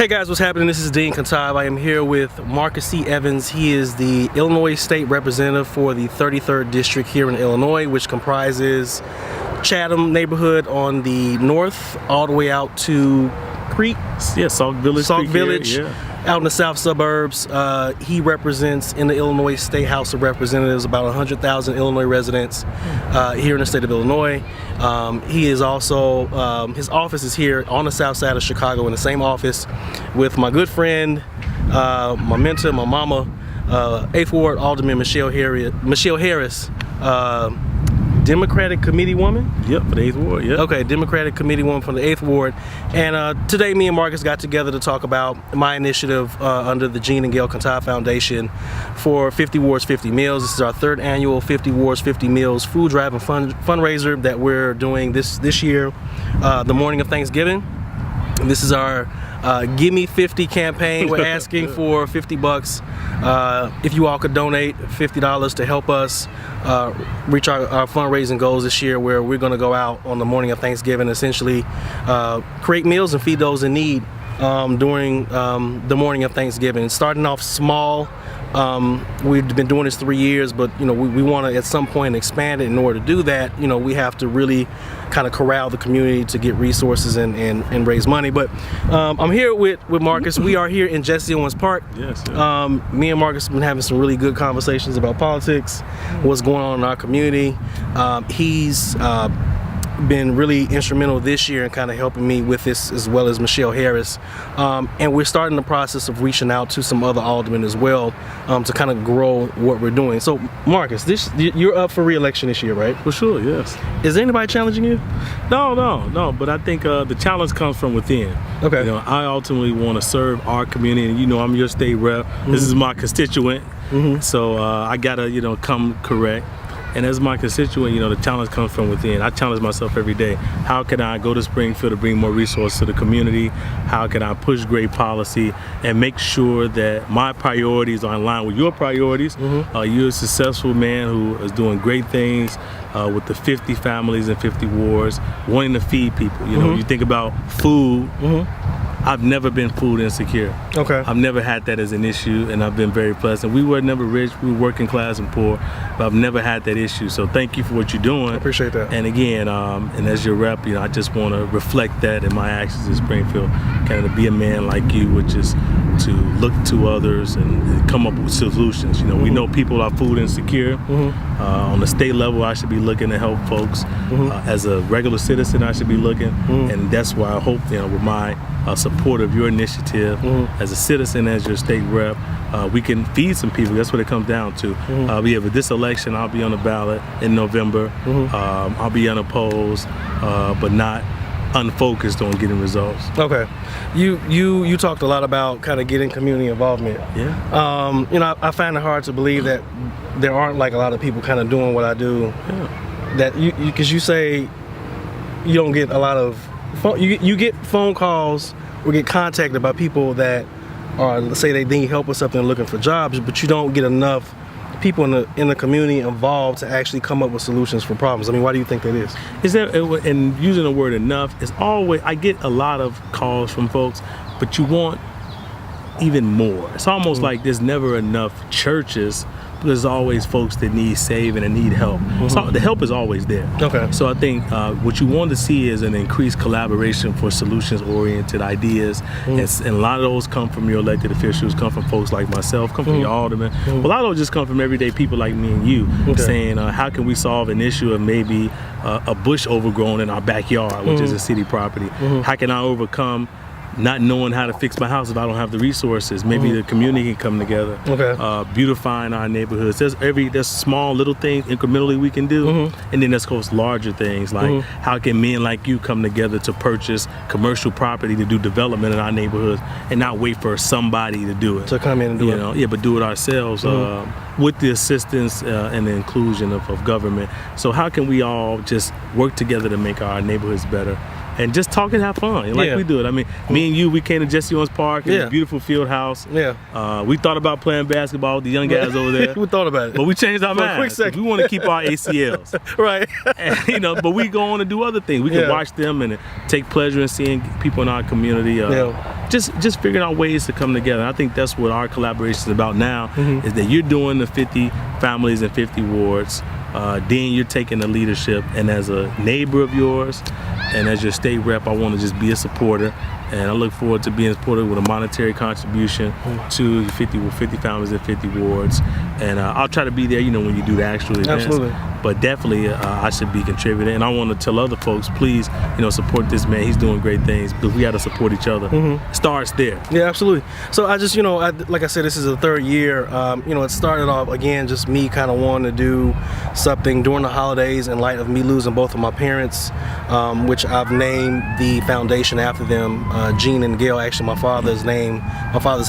Hey guys, what's happening? This is Dean Cantave. I am here with Marcus C. Evans. He is the Illinois State Representative for the 33rd District here in Illinois, which comprises Chatham neighborhood on the north, all the way out to Creek. Yeah, Sauk Village. Out in the south suburbs. He represents in the Illinois State House of Representatives about 100,000 Illinois residents here in the state of Illinois. He is also, his office is here on the south side of Chicago in the same office with my good friend, my mentor, my mama, 8th Ward Alderman Michelle Harris, Democratic Committee woman? Yep, for the 8th Ward, yep. Okay, Democratic Committee woman from the 8th Ward. And today me and Marcus got together to talk about my initiative under the Gene and Gail Cantave Foundation for 50 Wards, 50 Meals. This is our third annual 50 Wards, 50 Meals Food Drive and Fundraiser that we're doing this year, the morning of Thanksgiving. This is our Gimme 50 campaign. We're asking for 50 bucks. If you all could donate $50 to help us reach our fundraising goals this year, where we're going to go out on the morning of Thanksgiving, essentially create meals and feed those in need during the morning of Thanksgiving. Starting off small. We've been doing this 3 years, but we want to at some point expand it. In order to do that, we have to really kind of corral the community to get resources and raise money. But I'm here with Marcus. We are here in Jesse Owens Park. Yes. Me and Marcus have been having some really good conversations about politics, what's going on in our community. He's been really instrumental this year in kind of helping me with this, as well as Michelle Harris, and we're starting the process of reaching out to some other aldermen as well to kind of grow what we're doing. So Marcus, you're up for re-election this year, right? For sure, yes. Is anybody challenging you? No, but I think the challenge comes from within. Okay. I ultimately want to serve our community, and I'm your state rep. This is my constituent, so I gotta come correct. And as my constituent, the challenge comes from within. I challenge myself every day. How can I go to Springfield to bring more resources to the community? How can I push great policy and make sure that my priorities are in line with your priorities? You're a successful man who is doing great things with the 50 families and 50 wards, wanting to feed people. You think about food. I've never been food insecure. Okay. I've never had that as an issue, and I've been very pleasant. We were never rich, we were working class and poor, but I've never had that issue. So thank you for what you're doing. I appreciate that. And again, and as your rep, I just want to reflect that in my actions in Springfield, kind of to be a man like you, which is to look to others and come up with solutions. We know people are food insecure. On the state level, I should be looking to help folks. As a regular citizen, I should be looking, and that's why I hope, with my support of your initiative, as a citizen, as your state rep, we can feed some people. That's what it comes down to. With this election, I'll be on the ballot in November. I'll be unopposed, but not unfocused on getting results. Okay. You talked a lot about kind of getting community involvement. Yeah. I find it hard to believe that there aren't like a lot of people kind of doing what I do. Yeah. That because you say you don't get a lot of you get phone calls or get contacted by people that are, let's say they need help with something, looking for jobs, but you don't get enough people in the community involved to actually come up with solutions for problems. I mean, why do you think that is? Is that, and using the word enough, is always, I get a lot of calls from folks, but you want even more. It's almost like there's never enough churches. There's always folks that need saving and need help. So the help is always there. Okay. So I think what you want to see is an increased collaboration for solutions-oriented ideas, and a lot of those come from your elected officials, come from folks like myself, come from your aldermen. Well, a lot of those just come from everyday people like me and you, saying how can we solve an issue of maybe a bush overgrown in our backyard, which is a city property. How can I overcome not knowing how to fix my house if I don't have the resources? Maybe the community can come together. Beautifying our neighborhoods. There's small little things incrementally we can do, and then there's those larger things like how can men like you come together to purchase commercial property to do development in our neighborhoods and not wait for somebody to do it. To come in and do it. Yeah, but do it ourselves with the assistance and the inclusion of government. So how can we all just work together to make our neighborhoods better? And just talk and have fun, like we do it. I mean, me and you, we came to Jesse Owens Park, a beautiful field house. We thought about playing basketball with the young guys over there. We thought about it. But we changed our For a minds. quick second. We want to keep our ACLs. Right. And, but we go on and do other things. We can watch them and take pleasure in seeing people in our community just figuring out ways to come together. And I think that's what our collaboration is about now, is that you're doing the 50 families and 50 wards. Then you're taking the leadership, and as a neighbor of yours and as your state rep, I want to just be a supporter, and I look forward to being supported with a monetary contribution to 50 families and 50 wards. And I'll try to be there, when you do the actual events. Absolutely. But definitely I should be contributing, and I want to tell other folks, please, support this man. He's doing great things, because we got to support each other. It starts there. Yeah, absolutely. So I just, like I said, this is the third year. It started off, again, just me kind of wanting to do something during the holidays in light of me losing both of my parents, which I've named the foundation after them. Jean and Gail, actually my father's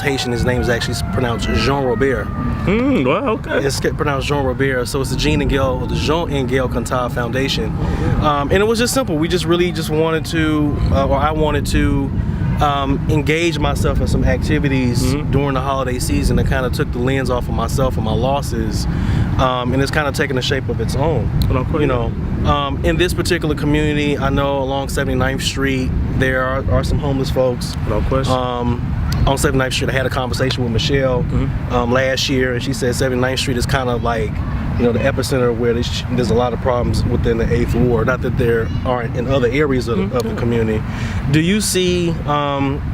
Haitian, his name is actually pronounced Jean Robert. Well, okay. It's pronounced Jean Robert, so it's the Jean and Gail Cantave Foundation. And it was just simple. We just really wanted to, or I wanted to, engage myself in some activities during the holiday season that kind of took the lens off of myself and my losses, and it's kind of taken the shape of its own. In this particular community, I know along 79th Street there are some homeless folks. No question. On 79th Street, I had a conversation with Michelle last year, and she said 79th Street is kind of like the epicenter where there's a lot of problems within the 8th Ward. Not that there aren't in other areas of the community. Do you see,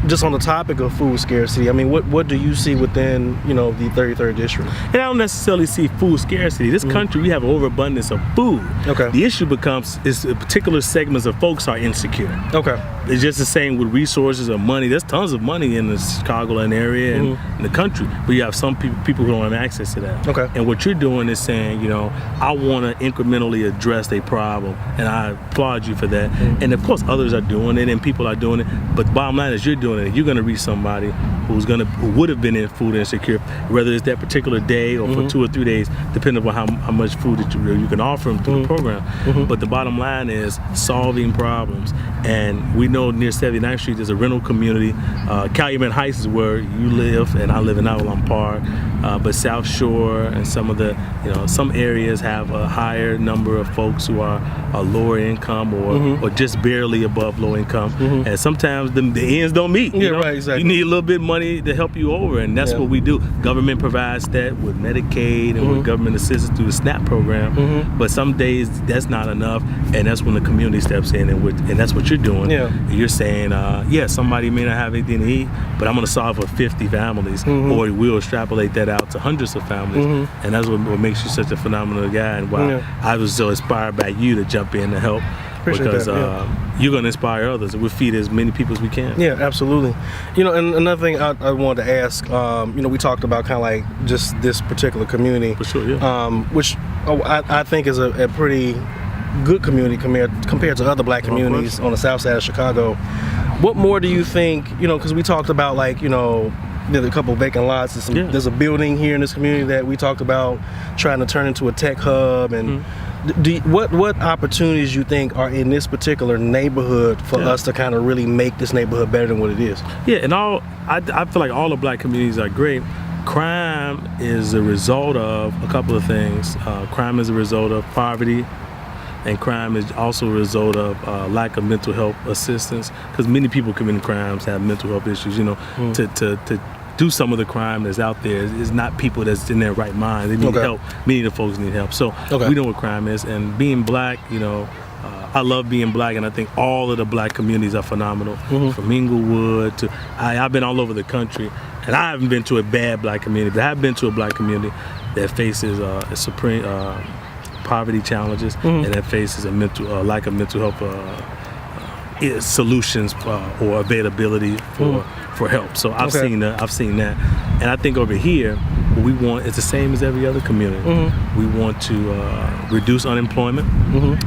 just on the topic of food scarcity, I mean, what do you see within, the 33rd District? And I don't necessarily see food scarcity. This country, we have an overabundance of food. Okay. The issue becomes is particular segments of folks are insecure. Okay. It's just the same with resources or money. There's tons of money in the Chicagoland area and in the country, but you have some people who don't have access to that. Okay. And what you're doing is saying, I want to incrementally address a problem, and I applaud you for that. And of course, others are doing it, and people are doing it. But the bottom line is, you're doing it. You're going to reach somebody who would have been in food insecure, whether it's that particular day or for 2 or 3 days, depending on how much food that you can offer them through the program. But the bottom line is solving problems. And we know near 79th Street there's a rental community. Calumet Heights is where you live, and I live in Avalon Park. But South Shore and some of the, some areas have a higher number of folks who are lower income or just barely above low income. And sometimes the ends don't meet. Right, exactly. You need a little bit of money to help you over, and that's what we do. Government provides that with Medicaid and with government assistance through the SNAP program. But some days that's not enough, and that's when the community steps in, and that's what you're doing. You're saying, somebody may not have anything to eat, but I'm going to solve for 50 families, or we'll extrapolate that out to hundreds of families. And that's what makes you such a phenomenal guy, and why I was so inspired by you to jump in to help. Appreciate because that, you're going to inspire others, and we'll feed as many people as we can. Yeah, absolutely. And another thing I wanted to ask, we talked about kind of like just this particular community, For sure, yeah. which I think is a pretty good community compared to other black communities on the south side of Chicago. What more do you think, because we talked about there's a couple of vacant lots. There's a building here in this community that we talked about trying to turn into a tech hub. And what opportunities you think are in this particular neighborhood for us to kind of really make this neighborhood better than what it is? Yeah, and I feel like all the black communities are great. Crime is a result of a couple of things. Crime is a result of poverty, and crime is also a result of lack of mental health assistance, because many people committing crimes have mental health issues. To do some of the crime that's out there is not people that's in their right mind. They need help. Many of the folks need help. So we know what crime is, and being black, I love being black, and I think all of the black communities are phenomenal. From Inglewood to I've been all over the country, and I haven't been to a bad black community, but I've been to a black community that faces supreme poverty challenges, and that faces a lack of mental health solutions or availability for help. So I've seen that. And I think over here, what we want is the same as every other community. We want to reduce unemployment,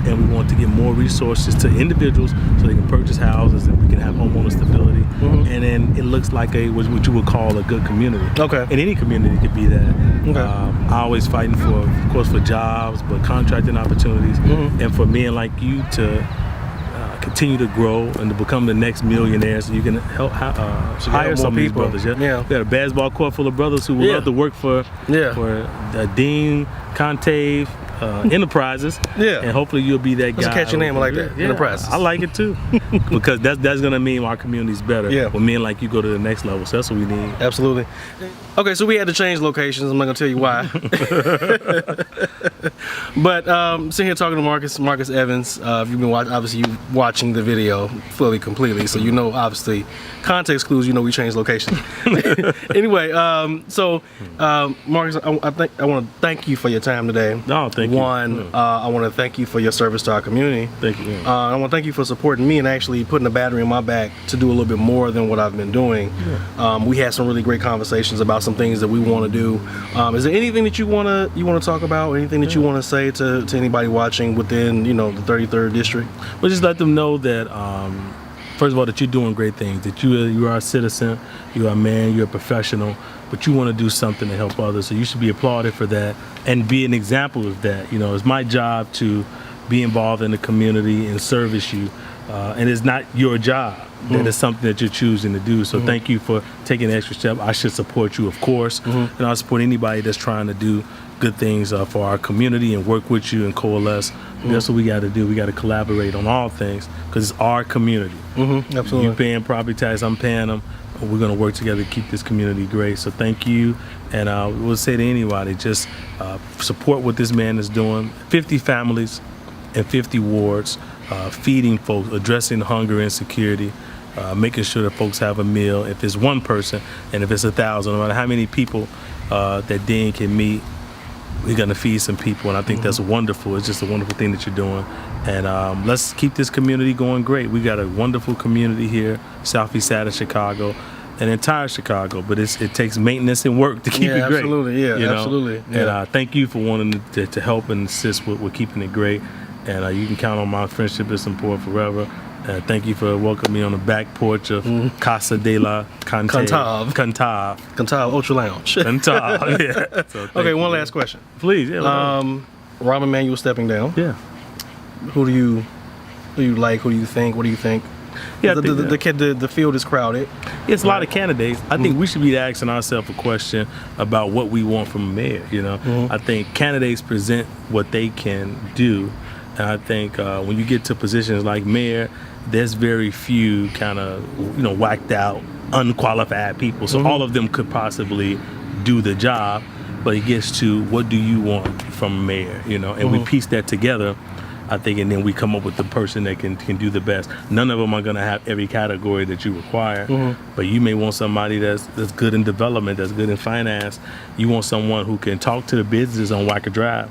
and we want to get more resources to individuals so they can purchase houses, and we can have homeowner stability. And then it looks like what you would call a good community. And any community could be that. I always fighting of course, for jobs, but contracting opportunities, and for men like you to continue to grow and to become the next millionaire, so you can help hire some of these brothers. We got a basketball court full of brothers who would love to work for Dean, Cantave, Enterprises. Yeah. And hopefully you'll be that guy. That's a catchy name. I like that. Yeah, Enterprises. I like it too, because that's gonna mean our community's better. Yeah. When men like you go to the next level. So that's what we need. Absolutely. Okay, so we had to change locations. I'm not gonna tell you why. But sitting here talking to Marcus Evans. If you've been watching the video fully, completely, so you know, obviously, context clues. You know, we changed locations. Anyway, Marcus, I want to thank you for your time today. No, thank you. I want to thank you for your service to our community. Thank you. I want to thank you for supporting me and actually putting a battery in my back to do a little bit more than what I've been doing. Yeah. We had some really great conversations about some things that we want to do. Is there anything that you want to talk about? Anything that you want to say to anybody watching within, you know, the 33rd district? Well, just let them know that first of all, that you're doing great things. That you are a citizen, you are a man, you're a professional, but you want to do something to help others. So you should be applauded for that and be an example of that. You know, it's my job to be involved in the community and service you, and it's not your job. That is something that you're choosing to do. So thank you for taking the extra step. I should support you, of course, and I'll support anybody that's trying to do good things for our community and work with you and coalesce. That's what we got to do. We got to collaborate on all things because it's our community. Absolutely. You paying property tax, I'm paying them. We're going to work together to keep this community great. So thank you. And we'll say to anybody, just support what this man is doing. 50 families in 50 wards, feeding folks, addressing hunger and insecurity, making sure that folks have a meal. If it's one person and if it's 1,000, no matter how many people that Dean can meet, we're going to feed some people. And I think that's wonderful. It's just a wonderful thing that you're doing. And let's keep this community going great. We got a wonderful community here, southeast side of Chicago, and entire Chicago. But it takes maintenance and work to keep it great. Absolutely, yeah, you know? absolutely. Yeah. And thank you for wanting to help and assist with keeping it great. And you can count on my friendship and support forever. Thank you for welcoming me on the back porch of Casa de la Cantave. Ultra Lounge. Cantave, yeah. So Okay, one last question. Please, yeah. Rahm Emanuel stepping down. Yeah. Who do you like? Who do you think? What do you think? Yeah, the field is crowded. It's a lot of candidates. I think we should be asking ourselves a question about what we want from a mayor. You know, I think candidates present what they can do, and I think when you get to positions like mayor, there's very few kind of whacked out, unqualified people. So all of them could possibly do the job, but it gets to what do you want from a mayor? And we piece that together. I think, and then we come up with the person that can do the best. None of them are going to have every category that you require, but you may want somebody that's good in development, that's good in finance. You want someone who can talk to the businesses on Wacker Drive,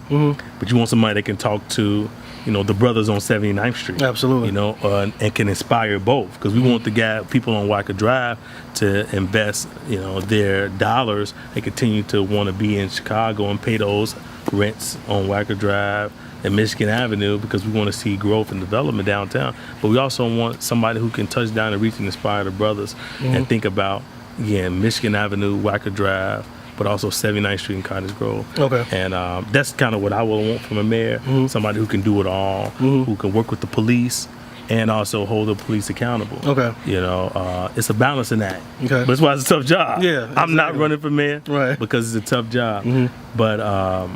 but you want somebody that can talk to, the brothers on 79th Street. Absolutely. And can inspire both, because we want the people on Wacker Drive to invest, their dollars and continue to want to be in Chicago and pay those rents on Wacker Drive and Michigan Avenue, because we want to see growth and development downtown. But we also want somebody who can touch down and reach and inspire the brothers and think about, again, Michigan Avenue, Wacker Drive, but also 79th Street and Cottage Grove. Okay. And that's kind of what I would want from a mayor, somebody who can do it all, who can work with the police and also hold the police accountable. Okay. It's a balancing act. Okay. But that's why it's a tough job. Yeah. Exactly. I'm not running for mayor because it's a tough job. But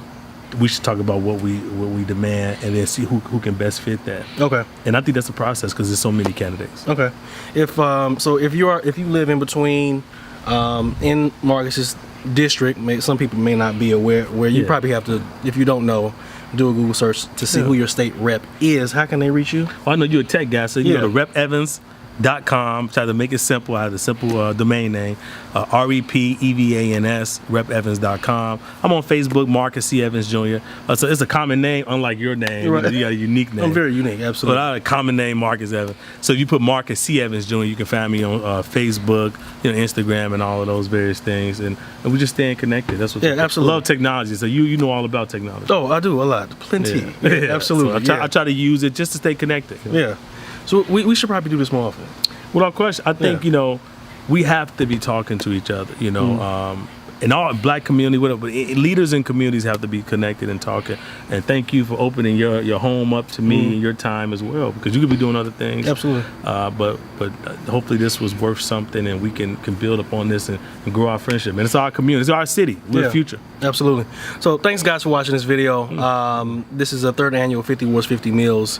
we should talk about what we demand and then see who can best fit that. Okay. And I think that's a process because there's so many candidates. Okay. If you live in between in Marcus's district, some people may not be aware where you probably have to, if you don't know, do a Google search to see who your state rep is. How can they reach you? Well, I know you're a tech guy, so you go to repevans.com. Try to make it simple. I have a simple domain name, REPEVANS, repevans.com. I'm on Facebook, Marcus C. Evans Jr. So it's a common name, unlike your name. Right. You got a unique name. I'm very unique, absolutely. But I have a common name, Marcus Evans. So if you put Marcus C. Evans Jr., you can find me on Facebook, Instagram, and all of those various things. And we just staying connected. That's what. Yeah, absolutely. I love technology. So you know all about technology. Oh, I do a lot, plenty. Yeah, absolutely. So I try to use it just to stay connected. Yeah. So we should probably do this more often. Without question, I think we have to be talking to each other, and in all black community, whatever, but leaders in communities have to be connected and talking. And thank you for opening your home up to me and your time as well, because you could be doing other things. Absolutely. But hopefully this was worth something, and we can build upon this and grow our friendship. And it's our community, it's our city, we're the future. Absolutely. So thanks guys for watching this video. This is a third annual 50 Wards 50 Meals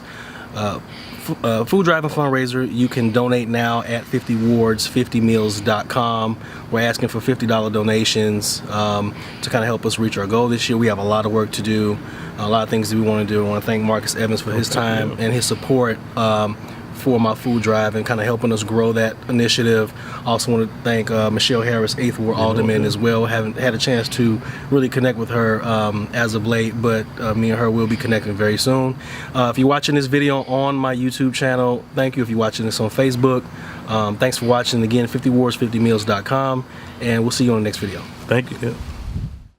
food drive and fundraiser. You can donate now at 50wards50meals.com. We're asking for $50 donations to kind of help us reach our goal this year. We have a lot of work to do, a lot of things that we want to do. I want to thank Marcus Evans for his time and his support for my food drive and kind of helping us grow that initiative. Also want to thank Michelle Harris, 8th Ward Alderman as well. Haven't had a chance to really connect with her as of late, but me and her will be connecting very soon. If you're watching this video on my YouTube channel, thank you. If you're watching this on Facebook, thanks for watching. Again, 50wards50meals.com, and we'll see you on the next video. Thank you.